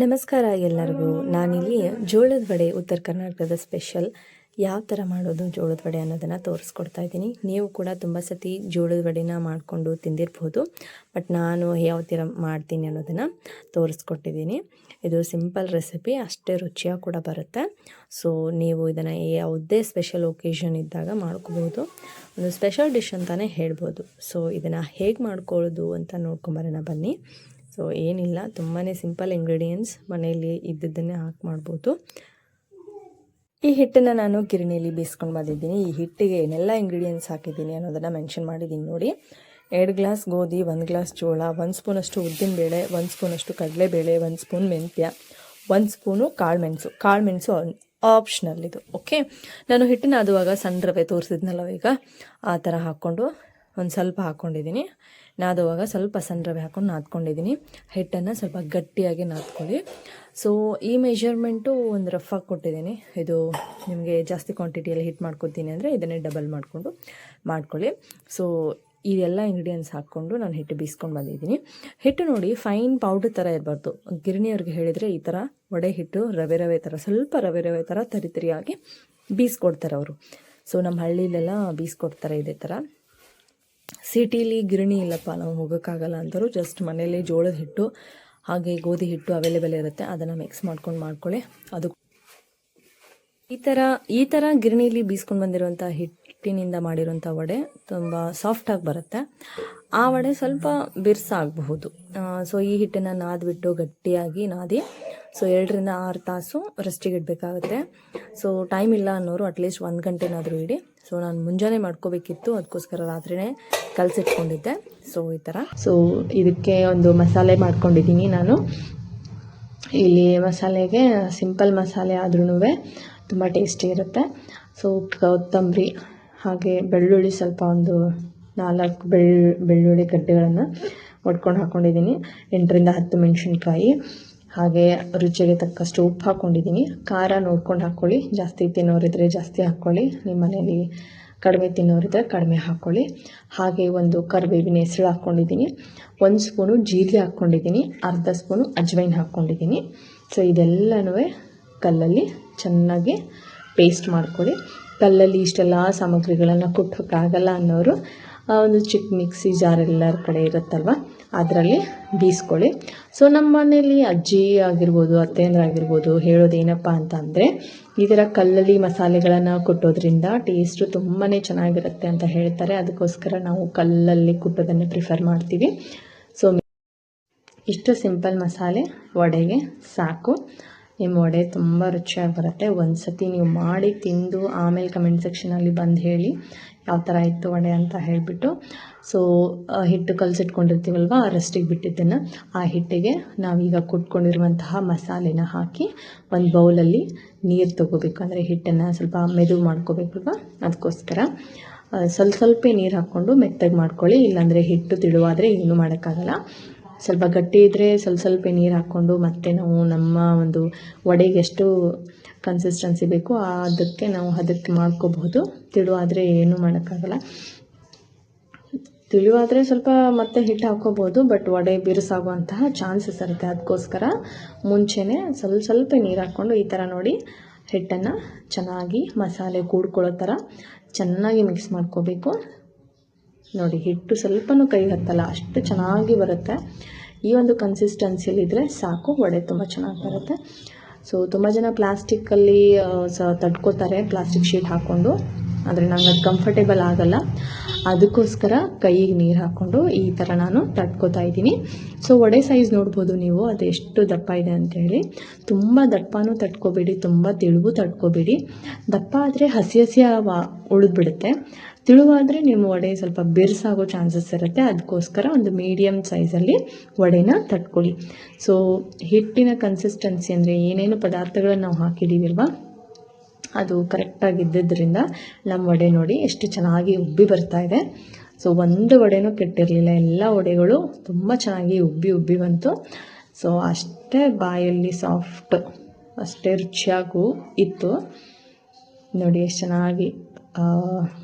ನಮಸ್ಕಾರ ಎಲ್ಲರಿಗೂ. ನಾನಿಲ್ಲಿ ಜೋಳದ ವಡೆ ಉತ್ತರ ಕರ್ನಾಟಕದ ಸ್ಪೆಷಲ್ ಯಾವ ಥರ ಮಾಡೋದು ಜೋಳದ ವಡೆ ಅನ್ನೋದನ್ನು ತೋರಿಸ್ಕೊಡ್ತಾ ಇದ್ದೀನಿ. ನೀವು ಕೂಡ ತುಂಬ ಸತಿ ಜೋಳದ ವಡೆನ ಮಾಡಿಕೊಂಡು ತಿಂದಿರ್ಬೋದು, ಬಟ್ ನಾನು ಯಾವ ಥರ ಮಾಡ್ತೀನಿ ಅನ್ನೋದನ್ನು ತೋರಿಸ್ಕೊಟ್ಟಿದ್ದೀನಿ. ಇದು ಸಿಂಪಲ್ ರೆಸಿಪಿ, ಅಷ್ಟೇ ರುಚಿಯಾಗಿ ಕೂಡ ಬರುತ್ತೆ. ಸೊ ನೀವು ಇದನ್ನು ಯಾವುದೇ ಸ್ಪೆಷಲ್ ಒಕೇಶನ್ ಇದ್ದಾಗ ಮಾಡ್ಕೋಬೋದು, ಒಂದು ಸ್ಪೆಷಲ್ ಡಿಶ್ ಅಂತಲೇ ಹೇಳ್ಬೋದು. ಸೊ ಇದನ್ನು ಹೇಗೆ ಮಾಡ್ಕೊಳ್ಳೋದು ಅಂತ ನೋಡ್ಕೊಂಬರೋಣ ಬನ್ನಿ. ಸೊ ಏನಿಲ್ಲ, ತುಂಬಾ ಸಿಂಪಲ್ ಇಂಗ್ರೀಡಿಯೆಂಟ್ಸ್, ಮನೆಯಲ್ಲಿ ಇದ್ದದ್ದನ್ನೇ ಹಾಕಿ ಮಾಡ್ಬೋದು. ಈ ಹಿಟ್ಟನ್ನು ನಾನು ಗಿರಣಿಯಲ್ಲಿ ಬೀಸ್ಕೊಂಡು ಬಂದಿದ್ದೀನಿ. ಈ ಹಿಟ್ಟಿಗೆ ಏನೆಲ್ಲ ಇಂಗ್ರೀಡಿಯೆಂಟ್ಸ್ ಹಾಕಿದ್ದೀನಿ ಅನ್ನೋದನ್ನು ಮೆನ್ಷನ್ ಮಾಡಿದ್ದೀನಿ ನೋಡಿ. 2 ಗ್ಲಾಸ್ ಗೋಧಿ, 1 ಗ್ಲಾಸ್ ಜೋಳ, 1 ಸ್ಪೂನಷ್ಟು ಉದ್ದಿನಬೇಳೆ, 1 ಸ್ಪೂನಷ್ಟು ಕಡಲೆಬೇಳೆ, 1 ಸ್ಪೂನ್ ಮೆಂತ್ಯ, 1 ಸ್ಪೂನು ಕಾಳುಮೆಣಸು ಆಪ್ಷನಲ್ ಇದು. ಓಕೆ, ನಾನು ಹಿಟ್ಟನ್ನು ಅದುವಾಗ ಸಣ್ಣ ರವೆ ತೋರಿಸಿದ್ನಲ್ಲ ಈಗ, ಆ ಥರ ಹಾಕ್ಕೊಂಡು ಒಂದು ಸ್ವಲ್ಪ ಹಾಕ್ಕೊಂಡಿದ್ದೀನಿ. ನಾದುವಾಗ ಸ್ವಲ್ಪ ಸಣ್ಣ ರವೆ ಹಾಕ್ಕೊಂಡು ನಾದ್ಕೊಂಡಿದ್ದೀನಿ. ಹಿಟ್ಟನ್ನು ಸ್ವಲ್ಪ ಗಟ್ಟಿಯಾಗಿ ನಾದ್ಕೊಳ್ಳಿ. ಸೊ ಈ ಮೆಷರ್ಮೆಂಟು ಒಂದು ರಫಾಗಿ ಕೊಟ್ಟಿದ್ದೀನಿ. ಇದು ನಿಮಗೆ ಜಾಸ್ತಿ ಕ್ವಾಂಟಿಟಿಯಲ್ಲಿ ಹಿಟ್ಟು ಮಾಡ್ಕೊತೀನಿ ಅಂದರೆ ಇದನ್ನೇ ಡಬಲ್ ಮಾಡಿಕೊಂಡು ಮಾಡ್ಕೊಳ್ಳಿ. ಸೊ ಇದೆಲ್ಲ ಇಂಗ್ರೀಡಿಯೆಂಟ್ಸ್ ಹಾಕ್ಕೊಂಡು ನಾನು ಹಿಟ್ಟು ಬೀಸ್ಕೊಂಡು ಬಂದಿದ್ದೀನಿ. ಹಿಟ್ಟು ನೋಡಿ, ಫೈನ್ ಪೌಡರ್ ಥರ ಇರಬಾರ್ದು. ಗಿರಣಿಯವ್ರಿಗೆ ಹೇಳಿದರೆ ಈ ಥರ ವಡೆ ಹಿಟ್ಟು ರವೆ ಥರ, ಸ್ವಲ್ಪ ರವೆ ಥರ ತರಿತರಿಯಾಗಿ ಬೀಸ್ಕೊಡ್ತಾರೆ ಅವರು. ಸೊ ನಮ್ಮ ಹಳ್ಳಿಲೆಲ್ಲ ಬೀಸ್ಕೊಡ್ತಾರೆ ಇದೇ ಥರ. ಸಿಟಿಲಿ ಗಿರಣಿ ಇಲ್ಲಪ್ಪ, ನಾವು ಹೋಗೋಕ್ಕಾಗಲ್ಲ ಅಂತಾರು ಜಸ್ಟ್ ಮನೇಲಿ ಜೋಳದ ಹಿಟ್ಟು ಹಾಗೆ ಗೋಧಿ ಹಿಟ್ಟು ಅವೈಲೇಬಲ್ ಇರುತ್ತೆ, ಅದನ್ನು ಮಿಕ್ಸ್ ಮಾಡ್ಕೊಳ್ಳಿ. ಅದು ಈ ಥರ ಗಿರಣಿಲಿ ಬೀಸ್ಕೊಂಡು ಬಂದಿರುವಂಥ ಹಿಟ್ಟಿನಿಂದ ಮಾಡಿರುವಂಥ ವಡೆ ತುಂಬ ಸಾಫ್ಟಾಗಿ ಬರುತ್ತೆ. ಆ ವಡೆ ಸ್ವಲ್ಪ ಬಿರ್ಸಾಗಬಹುದು. ಸೊ ಈ ಹಿಟ್ಟನ್ನು ನಾದ್ಬಿಟ್ಟು ಗಟ್ಟಿಯಾಗಿ ನಾದಿ, ಸೊ 2 ರಿಂದ 6 ತಾಸು ರೆಸ್ಟಿಗೆ ಇಡಬೇಕಾಗುತ್ತೆ. ಸೊ ಟೈಮ್ ಇಲ್ಲ ಅನ್ನೋರು ಅಟ್ಲೀಸ್ಟ್ 1 ಗಂಟೆನಾದರೂ ಇಡಿ. ಸೊ ನಾನು ಮುಂಜಾನೆ ಮಾಡ್ಕೋಬೇಕಿತ್ತು, ಅದಕ್ಕೋಸ್ಕರ ರಾತ್ರಿನೇ ಕಲಸಿಟ್ಕೊಂಡಿದ್ದೆ. ಸೊ ಈ ಥರ. ಸೊ ಇದಕ್ಕೆ ಒಂದು ಮಸಾಲೆ ಮಾಡ್ಕೊಂಡಿದ್ದೀನಿ ನಾನು. ಇಲ್ಲಿ ಮಸಾಲೆಗೆ ಸಿಂಪಲ್ ಮಸಾಲೆ ಆದ್ರೂ ತುಂಬ ಟೇಸ್ಟಿ ಇರುತ್ತೆ. ಸೊ ಕೊತ್ತಂಬರಿ ಹಾಗೆ ಬೆಳ್ಳುಳ್ಳಿ, ಸ್ವಲ್ಪ ಒಂದು 4 ಬೆಳ್ಳುಳ್ಳಿ ಗಡ್ಡೆಗಳನ್ನು ಒಡ್ಕೊಂಡು ಹಾಕ್ಕೊಂಡಿದ್ದೀನಿ. 8 ರಿಂದ 10 ಮೆಣಸಿನ್ಕಾಯಿ, ಹಾಗೆ ರುಚಿಗೆ ತಕ್ಕಷ್ಟು ಉಪ್ಪು ಹಾಕ್ಕೊಂಡಿದ್ದೀನಿ. ಖಾರ ನೋಡ್ಕೊಂಡು ಹಾಕ್ಕೊಳ್ಳಿ, ಜಾಸ್ತಿ ತಿನ್ನೋರಿದ್ರೆ ಜಾಸ್ತಿ ಹಾಕ್ಕೊಳ್ಳಿ, ನಿಮ್ಮ ಮನೇಲಿ ಕಡಿಮೆ ತಿನ್ನೋರಿದ್ರೆ ಕಡಿಮೆ ಹಾಕ್ಕೊಳ್ಳಿ. ಹಾಗೆ ಒಂದು ಕರಿಬೇವಿನ ಹೆಸರು ಹಾಕ್ಕೊಂಡಿದ್ದೀನಿ, 1 ಸ್ಪೂನು ಜೀರಿಗೆ ಹಾಕ್ಕೊಂಡಿದ್ದೀನಿ, ಅರ್ಧ ಸ್ಪೂನು ಅಜ್ವೈನ್ ಹಾಕ್ಕೊಂಡಿದ್ದೀನಿ. ಸೊ ಇದೆಲ್ಲನೂ ಕಲ್ಲಲ್ಲಿ ಚೆನ್ನಾಗಿ ಪೇಸ್ಟ್ ಮಾಡ್ಕೊಳ್ಳಿ. ಕಲ್ಲಲ್ಲಿ ಇಷ್ಟೆಲ್ಲ ಸಾಮಗ್ರಿಗಳನ್ನು ಕುಟ್ಟೋಕ್ಕಾಗಲ್ಲ ಅನ್ನೋರು ಒಂದು ಚಿಕ್ಕ ಮಿಕ್ಸಿ ಜಾರ್ ಎಲ್ಲರ ಕಡೆ ಇರುತ್ತಲ್ವ, ಅದರಲ್ಲಿ ಬೀಸ್ಕೊಳ್ಳಿ. ಸೊ ನಮ್ಮ ಮನೇಲಿ ಅಜ್ಜಿ ಆಗಿರ್ಬೋದು, ಅತ್ತೆಯಂದ್ರಾಗಿರ್ಬೋದು ಹೇಳೋದೇನಪ್ಪ ಅಂತ ಅಂದರೆ, ಈ ಥರ ಕಲ್ಲಲ್ಲಿ ಮಸಾಲೆಗಳನ್ನು ಕುಟ್ಟೋದ್ರಿಂದ ಟೇಸ್ಟು ತುಂಬಾ ಚೆನ್ನಾಗಿರುತ್ತೆ ಅಂತ ಹೇಳ್ತಾರೆ. ಅದಕ್ಕೋಸ್ಕರ ನಾವು ಕಲ್ಲಲ್ಲಿ ಕುಟ್ಟೋದನ್ನು ಪ್ರಿಫರ್ ಮಾಡ್ತೀವಿ. ಸೊ ಇಷ್ಟು ಸಿಂಪಲ್ ಮಸಾಲೆ ವಡೆಗೆ ಸಾಕು. ನಿಮ್ಮ ವಡೆ ತುಂಬ ರುಚಿಯಾಗಿ ಬರುತ್ತೆ. ಒಂದು ಸತಿ ನೀವು ಮಾಡಿ ತಿಂದು ಆಮೇಲೆ ಕಮೆಂಟ್ ಸೆಕ್ಷನಲ್ಲಿ ಬಂದು ಹೇಳಿ ಯಾವ ಥರ ಇತ್ತು ವಡೆ ಅಂತ ಹೇಳಿಬಿಟ್ಟು. ಸೊ ಹಿಟ್ಟು ಕಲಸಿಟ್ಕೊಂಡಿರ್ತೀವಲ್ವ, ಆ ರೆಸ್ಟಿಗೆ ಬಿಟ್ಟಿದ್ದನ್ನು ಆ ಹಿಟ್ಟಿಗೆ ನಾವೀಗ ಕುಟ್ಕೊಂಡಿರುವಂತಹ ಮಸಾಲೆನ ಹಾಕಿ ಒಂದು ಬೌಲಲ್ಲಿ ನೀರು ತೊಗೋಬೇಕು. ಅಂದರೆ ಹಿಟ್ಟನ್ನು ಸ್ವಲ್ಪ ಮೆದು ಮಾಡ್ಕೋಬೇಕಲ್ವ, ಅದಕ್ಕೋಸ್ಕರ ಸ್ವಲ್ಪ ನೀರು ಹಾಕ್ಕೊಂಡು ಮೆತ್ತಗೆ ಮಾಡ್ಕೊಳ್ಳಿ. ಇಲ್ಲಾಂದರೆ ಹಿಟ್ಟು ತಿಳುವಾದರೆ ಏನೂ ಮಾಡೋಕ್ಕಾಗಲ್ಲ. ಸ್ವಲ್ಪ ಗಟ್ಟಿ ಇದ್ದರೆ ಸ್ವಲ್ಪ ನೀರು ಹಾಕ್ಕೊಂಡು ಮತ್ತೆ ನಾವು ನಮ್ಮ ಒಂದು ವಡೆಗೆ ಎಷ್ಟು ಕನ್ಸಿಸ್ಟೆನ್ಸಿ ಬೇಕು ಅದಕ್ಕೆ ನಾವು ಅದಕ್ಕೆ ಮಾಡ್ಕೋಬಹುದು. ತಿಳುವಾದರೆ ಏನೂ ಮಾಡೋಕ್ಕಾಗಲ್ಲ. ತಿಳಿವಾದರೆ ಸ್ವಲ್ಪ ಮತ್ತೆ ಹಿಟ್ಟು ಹಾಕ್ಕೋಬೋದು, ಬಟ್ ವಡೆ ಬಿರುಸಾಗುವಂತಹ ಚಾನ್ಸಸ್ ಇರುತ್ತೆ. ಅದಕ್ಕೋಸ್ಕರ ಮುಂಚೆನೇ ಸ್ವಲ್ಪ ನೀರು ಹಾಕ್ಕೊಂಡು ಈ ಥರ ನೋಡಿ ಹಿಟ್ಟನ್ನು ಚೆನ್ನಾಗಿ ಮಸಾಲೆ ಕೂಡ್ಕೊಳ್ಳೋ ಥರ ಚೆನ್ನಾಗಿ ಮಿಕ್ಸ್ ಮಾಡ್ಕೋಬೇಕು. ನೋಡಿ, ಹಿಟ್ಟು ಸ್ವಲ್ಪನೂ ಕೈ ಹತ್ತಲ್ಲ, ಅಷ್ಟು ಚೆನ್ನಾಗಿ ಬರುತ್ತೆ. ಈ ಒಂದು ಕನ್ಸಿಸ್ಟೆನ್ಸಿಯಲ್ಲಿದ್ದರೆ ಸಾಕು, ವಡೆ ತುಂಬ ಚೆನ್ನಾಗಿ ಬರುತ್ತೆ. ಸೊ ತುಂಬ ಜನ ಪ್ಲಾಸ್ಟಿಕ್ಕಲ್ಲಿ ತಡ್ಕೋತಾರೆ, ಪ್ಲಾಸ್ಟಿಕ್ ಶೀಟ್ ಹಾಕ್ಕೊಂಡು, ಆದರೆ ನಂಗೆ ಅದು ಕಂಫರ್ಟೇಬಲ್ ಆಗಲ್ಲ. ಅದಕ್ಕೋಸ್ಕರ ಕೈಗೆ ನೀರು ಹಾಕ್ಕೊಂಡು ಈ ಥರ ನಾನು ತಡ್ಕೋತಾ ಇದ್ದೀನಿ. ಸೊ ವಡೆ ಸೈಜ್ ನೋಡ್ಬೋದು ನೀವು, ಅದು ಎಷ್ಟು ದಪ್ಪ ಇದೆ ಅಂಥೇಳಿ. ತುಂಬ ದಪ್ಪನೂ ತಡ್ಕೋಬೇಡಿ, ತುಂಬ ತೆಳುವು ತಡ್ಕೋಬೇಡಿ. ದಪ್ಪ ಆದರೆ ಹಸಿ ಉಳಿದ್ಬಿಡುತ್ತೆ. ತಿಳುವಾದರೆ ನಿಮ್ಮ ವಡೆ ಸ್ವಲ್ಪ ಬಿರ್ಸಾಗೋ ಚಾನ್ಸಸ್ ಇರುತ್ತೆ. ಅದಕ್ಕೋಸ್ಕರ ಒಂದು ಮೀಡಿಯಮ್ ಸೈಜಲ್ಲಿ ವಡೆನ ತಟ್ಕೊಳ್ಳಿ. ಸೊ ಹಿಟ್ಟಿನ ಕನ್ಸಿಸ್ಟೆನ್ಸಿ ಅಂದರೆ ಏನೇನು ಪದಾರ್ಥಗಳನ್ನು ನಾವು ಹಾಕಿದ್ದೀವಿಲ್ವ, ಅದು ಕರೆಕ್ಟಾಗಿದ್ದರಿಂದ ನಮ್ಮ ವಡೆ ನೋಡಿ ಎಷ್ಟು ಚೆನ್ನಾಗಿ ಉಬ್ಬಿ ಬರ್ತಾ ಇದೆ. ಸೊ ಒಂದು ವಡೆನೂ ಕೆಟ್ಟಿರಲಿಲ್ಲ, ಎಲ್ಲ ವಡೆಗಳು ತುಂಬ ಚೆನ್ನಾಗಿ ಉಬ್ಬಿ ಬಂತು. ಸೊ ಅಷ್ಟೇ ಬಾಯಲ್ಲಿ ಸಾಫ್ಟ್, ಅಷ್ಟೇ ರುಚಿಯಾಗೂ ಇತ್ತು. ನೋಡಿ ಎಷ್ಟು ಚೆನ್ನಾಗಿ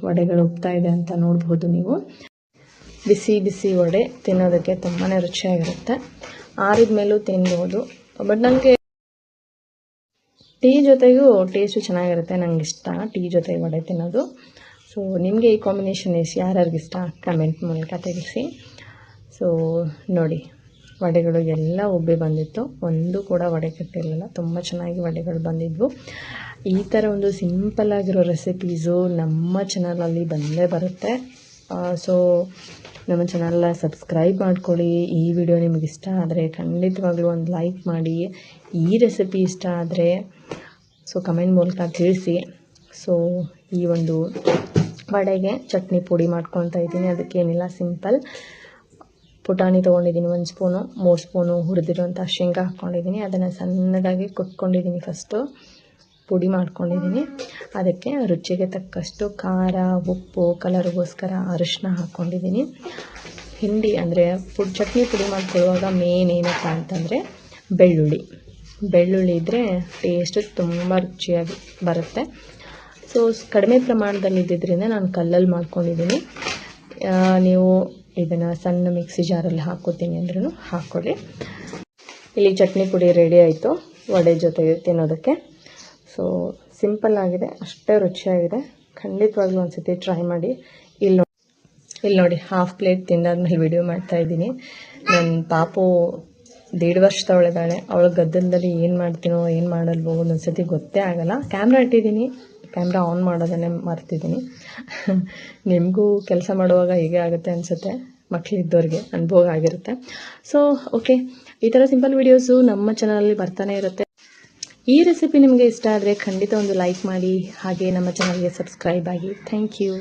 ವಡೆಗಳು ಉಬ್ತಾ ಇದೆ ಅಂತ ನೋಡ್ಬೋದು ನೀವು. ಬಿಸಿ ವಡೆ ತಿನ್ನೋದಕ್ಕೆ ತುಂಬಾ ರುಚಿಯಾಗಿರುತ್ತೆ. ಆರಿದ ಮೇಲೂ ತಿನ್ಬೋದು, ಬಟ್ ನನಗೆ ಟೀ ಜೊತೆಗೂ ಟೇಸ್ಟು ಚೆನ್ನಾಗಿರುತ್ತೆ. ನನಗೆ ಇಷ್ಟ ಟೀ ಜೊತೆ ವಡೆ ತಿನ್ನೋದು. ಸೊ ನಿಮಗೆ ಈ ಕಾಂಬಿನೇಷನ್ ಯಾರ್ಯಾರಿಗಿಷ್ಟ ಕಮೆಂಟ್ ಮೂಲಕ ತಿಳಿಸಿ. ಸೊ ನೋಡಿ, ವಡೆಗಳು ಎಲ್ಲ ಉಬ್ಬಿ ಬಂದಿತ್ತು, ಒಂದು ಕೂಡ ವಡೆ ಕಟ್ಟಿರಲಿಲ್ಲ. ತುಂಬ ಚೆನ್ನಾಗಿ ವಡೆಗಳು ಬಂದಿದ್ವು. ಈ ಥರ ಒಂದು ಸಿಂಪಲ್ ಆಗಿರೋ ರೆಸಿಪೀಸು ನಮ್ಮ ಚಾನಲಲ್ಲಿ ಬಂದೇ ಬರುತ್ತೆ. ಸೊ ನಮ್ಮ ಚಾನಲ್ನ ಸಬ್ಸ್ಕ್ರೈಬ್ ಮಾಡ್ಕೊಳ್ಳಿ. ಈ ವಿಡಿಯೋ ನಿಮಗೆ ಇಷ್ಟ ಆದರೆ ಖಂಡಿತವಾಗ್ಲೂ ಒಂದು ಲೈಕ್ ಮಾಡಿ. ಈ ರೆಸಿಪಿ ಇಷ್ಟ ಆದರೆ ಸೊ ಕಮೆಂಟ್ ಮೂಲಕ ತಿಳಿಸಿ. ಸೊ ಈ ಒಂದು ವಡೆಗೆ ಚಟ್ನಿ ಪುಡಿ ಮಾಡ್ಕೊತಾ ಇದ್ದೀನಿ. ಅದಕ್ಕೇನಿಲ್ಲ, ಸಿಂಪಲ್ ಪುಟಾಣಿ ತೊಗೊಂಡಿದ್ದೀನಿ 1 ಸ್ಪೂನು, 3 ಸ್ಪೂನು ಹುರಿದಿರುವಂಥ ಶೇಂಗಾ ಹಾಕ್ಕೊಂಡಿದ್ದೀನಿ. ಅದನ್ನು ಸಣ್ಣದಾಗಿ ಕುಟ್ಕೊಂಡಿದ್ದೀನಿ. ಫಸ್ಟು ಪುಡಿ ಮಾಡ್ಕೊಂಡಿದ್ದೀನಿ. ಅದಕ್ಕೆ ರುಚಿಗೆ ತಕ್ಕಷ್ಟು ಖಾರ, ಉಪ್ಪು, ಕಲರ್ಗೋಸ್ಕರ ಅರಿಶಿನ ಹಾಕ್ಕೊಂಡಿದ್ದೀನಿ. ಹಿಂಡಿ ಅಂದರೆ ಚಟ್ನಿ ಪುಡಿ ಮಾಡ್ಕೊಳ್ಳುವಾಗ ಮೇನ್ ಏನಪ್ಪ ಅಂತಂದರೆ ಬೆಳ್ಳುಳ್ಳಿ ಇದ್ದರೆ ಟೇಸ್ಟು ತುಂಬ ರುಚಿಯಾಗಿ ಬರುತ್ತೆ. ಸೊ ಕಡಿಮೆ ಪ್ರಮಾಣದಲ್ಲಿ ಇದ್ದಿದ್ದರಿಂದ ನಾನು ಕಲ್ಲಲ್ಲಿ ಮಾಡ್ಕೊಂಡಿದ್ದೀನಿ. ನೀವು ಇದನ್ನು ಸಣ್ಣ ಮಿಕ್ಸಿ ಜಾರಲ್ಲಿ ಹಾಕ್ಕೋತೀನಿ ಅಂದ್ರೂ ಹಾಕ್ಕೊಳ್ಳಿ. ಇಲ್ಲಿ ಚಟ್ನಿ ಪುಡಿ ರೆಡಿ ಆಯಿತು ವಡೆ ಜೊತೆಗೆ ತಿನ್ನೋದಕ್ಕೆ. ಸೊ ಸಿಂಪಲ್ ಆಗಿದೆ, ಅಷ್ಟೇ ರುಚಿಯಾಗಿದೆ. ಖಂಡಿತವಾಗ್ಲೂ ಒಂದು ಸತಿ ಟ್ರೈ ಮಾಡಿ. ಇಲ್ಲಿ ನೋಡಿ, ಹಾಫ್ ಪ್ಲೇಟ್ ತಿಂದಾದ್ಮೇಲೆ ವಿಡಿಯೋ ಮಾಡ್ತಾಯಿದ್ದೀನಿ. ನನ್ನ ಪಾಪು 1.5 ವರ್ಷದವಳಿದ್ದಾಳೆ. ಅವಳ ಗದ್ದಲದಲ್ಲಿ ಏನು ಮಾಡ್ತೀನೋ ಏನು ಮಾಡಲ್ವೋ ಒಂದೊಂದು ಸತಿ ಗೊತ್ತೇ ಆಗಲ್ಲ. ಕ್ಯಾಮ್ರಾ ಇಟ್ಟಿದ್ದೀನಿ, ಕ್ಯಾಮ್ರಾ ಆನ್ ಮಾಡೋದನ್ನೇ ಮರ್ತಿದ್ದೀನಿ. ನಿಮಗೂ ಕೆಲಸ ಮಾಡುವಾಗ ಹೀಗೆ ಆಗುತ್ತೆ ಅನಿಸುತ್ತೆ, ಮಕ್ಕಳಿದ್ದವ್ರಿಗೆ ಅನುಭವ ಆಗಿರುತ್ತೆ. ಸೊ ಓಕೆ, ಈ ಥರ ಸಿಂಪಲ್ ವೀಡಿಯೋಸು ನಮ್ಮ ಚಾನಲಲ್ಲಿ ಬರ್ತಾನೆ ಇರುತ್ತೆ. ಈ ರೆಸಿಪಿ ನಿಮಗೆ ಇಷ್ಟ ಆದರೆ ಖಂಡಿತ ಒಂದು ಲೈಕ್ ಮಾಡಿ, ಹಾಗೆ ನಮ್ಮ ಚಾನಲ್ಗೆ ಸಬ್ಸ್ಕ್ರೈಬ್ ಆಗಿ. Thank you.